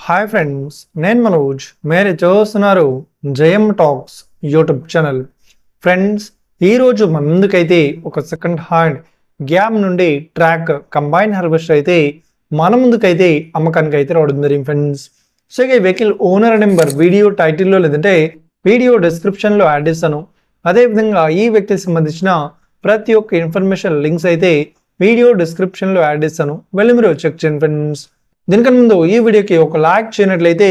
Hi friends, నేను మనోజ్. మీరు చూస్తున్నారు జయం టాక్స్ యూట్యూబ్ ఛానల్. ఫ్రెండ్స్, ఈరోజు మన ముందుకైతే ఒక సెకండ్ హ్యాండ్ గ్యామ్ నుండి ట్రాక్ కంబైన్ హార్వెస్టర్ అయితే మన ముందుకైతే అమ్మకానికి అయితే రావడం జరిగింది ఫ్రెండ్స్. సో ఈ వెహికల్ ఓనర్ నెంబర్ వీడియో టైటిల్లో లేదంటే వీడియో డిస్క్రిప్షన్లో యాడ్ చేస్తాను. అదేవిధంగా ఈ వెహికల్ సంబంధించిన ప్రతి ఒక్క ఇన్ఫర్మేషన్ లింక్స్ అయితే వీడియో డిస్క్రిప్షన్లో యాడ్ చేస్తాను, వెళ్ళి మీరు చెక్ చేయండి ఫ్రెండ్స్. దీనికన్నా ముందు ఈ వీడియోకి ఒక లైక్ చేయనట్లయితే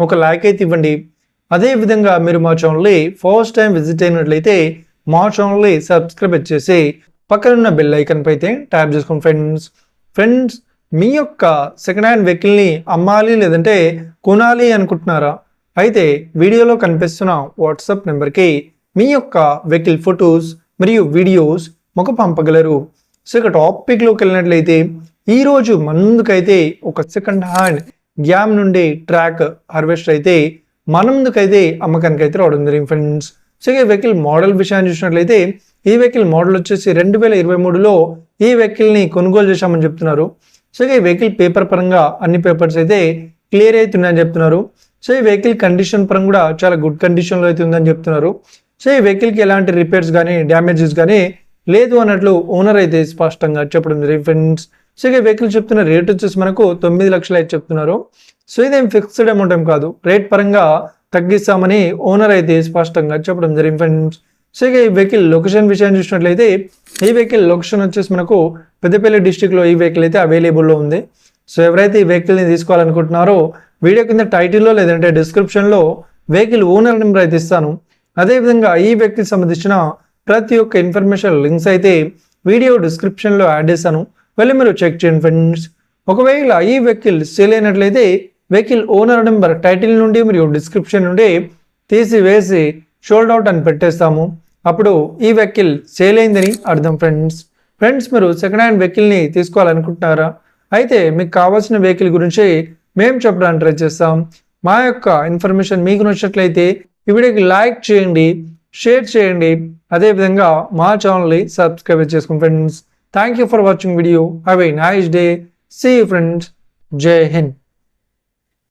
ఒక లైక్ అయితే ఇవ్వండి. అదేవిధంగా మీరు మా ఛానల్ని ఫస్ట్ టైం విజిట్ అయినట్లయితే మా ఛానల్ని సబ్స్క్రైబ్ చేసి పక్కన ఉన్న బెల్ ఐకన్ పై అయితే ట్యాప్ చేసుకోండి ఫ్రెండ్స్. మీ యొక్క సెకండ్ హ్యాండ్ వెహికల్ని అమ్మాలి లేదంటే కొనాలి అనుకుంటున్నారా? అయితే వీడియోలో కనిపిస్తున్న వాట్సాప్ నెంబర్కి మీ యొక్క వెహికల్ ఫొటోస్ మరియు వీడియోస్ మాకు పంపగలరు. సో ఇక టాపిక్లోకి వెళ్ళినట్లయితే ఈరోజు ముందుకైతే ఒక సెకండ్ హ్యాండ్ గ్యామ్ నుండి ట్రాక్ హార్వెస్టర్ అయితే మన ముందుకైతే అమ్మకానికి అయితే రావడం జరిగింది ఫ్రెండ్స్. సో ఈ వెహికల్ మోడల్ విషయాన్ని చూసినట్లయితే ఈ వెహికల్ మోడల్ వచ్చేసి 2023లో ఈ వెహికల్ని కొనుగోలు చేశామని చెప్తున్నారు. సో ఈ వెహికల్ పేపర్ పరంగా అన్ని పేపర్స్ అయితే క్లియర్ అవుతున్నాయని చెప్తున్నారు. సో ఈ వెహికల్ కండిషన్ పరంగా కూడా చాలా గుడ్ కండిషన్లో అయితే ఉందని చెప్తున్నారు. సో ఈ వెహికల్కి ఎలాంటి రిపేర్స్ కానీ డ్యామేజెస్ కానీ లేదు అన్నట్లు ఓనర్ అయితే స్పష్టంగా చెప్పడం జరిగింది ఫ్రెండ్స్. సో ఈ వెహికల్ చెప్తున్న రేట్ వచ్చేసి మనకు 9 లక్షలు అయితే చెప్తున్నారు. సో ఇదేం ఫిక్స్డ్ అమౌంట్ ఏం కాదు, రేట్ పరంగా తగ్గిస్తామని ఓనర్ అయితే స్పష్టంగా చెప్పడం జరిగింది ఫ్రెండ్స్. సో ఈ వెహికల్ లొకేషన్ విషయాన్ని చూసినట్లయితే ఈ వెహికల్ లొకేషన్ వచ్చేసి మనకు పెద్దపల్లి డిస్టిక్లో ఈ వెహికల్ అయితే అవైలబుల్లో ఉంది. సో ఎవరైతే ఈ వెహికల్ని తీసుకోవాలనుకుంటున్నారో వీడియో కింద టైటిల్లో లేదంటే డిస్క్రిప్షన్లో వెహికల్ ఓనర్ నెంబర్ అయితే ఇస్తాను. అదేవిధంగా ఈ వెహికల్ సంబంధించిన ప్రతి ఒక్క ఇన్ఫర్మేషన్ లింక్స్ అయితే వీడియో డిస్క్రిప్షన్లో యాడ్ చేస్తాను, వెళ్ళి మీరు చెక్ చేయండి ఫ్రెండ్స్. ఒకవేళ ఈ వెహికల్ సేల్ అయినట్లయితే వెహికల్ ఓనర్ నెంబర్ టైటిల్ నుండి మరియు డిస్క్రిప్షన్ నుండి తీసివేసి షోల్డ్ అవుట్ అని పెట్టేస్తాము. అప్పుడు ఈ వెహికల్ సేల్ అయిందని అర్థం ఫ్రెండ్స్. మీరు సెకండ్ హ్యాండ్ వెహికల్ని తీసుకోవాలనుకుంటున్నారా? అయితే మీకు కావాల్సిన వెహికల్ గురించి మేము చెప్పడానికి ట్రై చేస్తాం. మా యొక్క ఇన్ఫర్మేషన్ మీకు నచ్చినట్లయితే ఈ వీడియోకి లైక్ చేయండి, షేర్ చేయండి, అదేవిధంగా మా ఛానల్ని సబ్స్క్రైబ్ చేసుకోండి friends. Thank you for watching video. Have a nice day. See you friends. Jai Hind.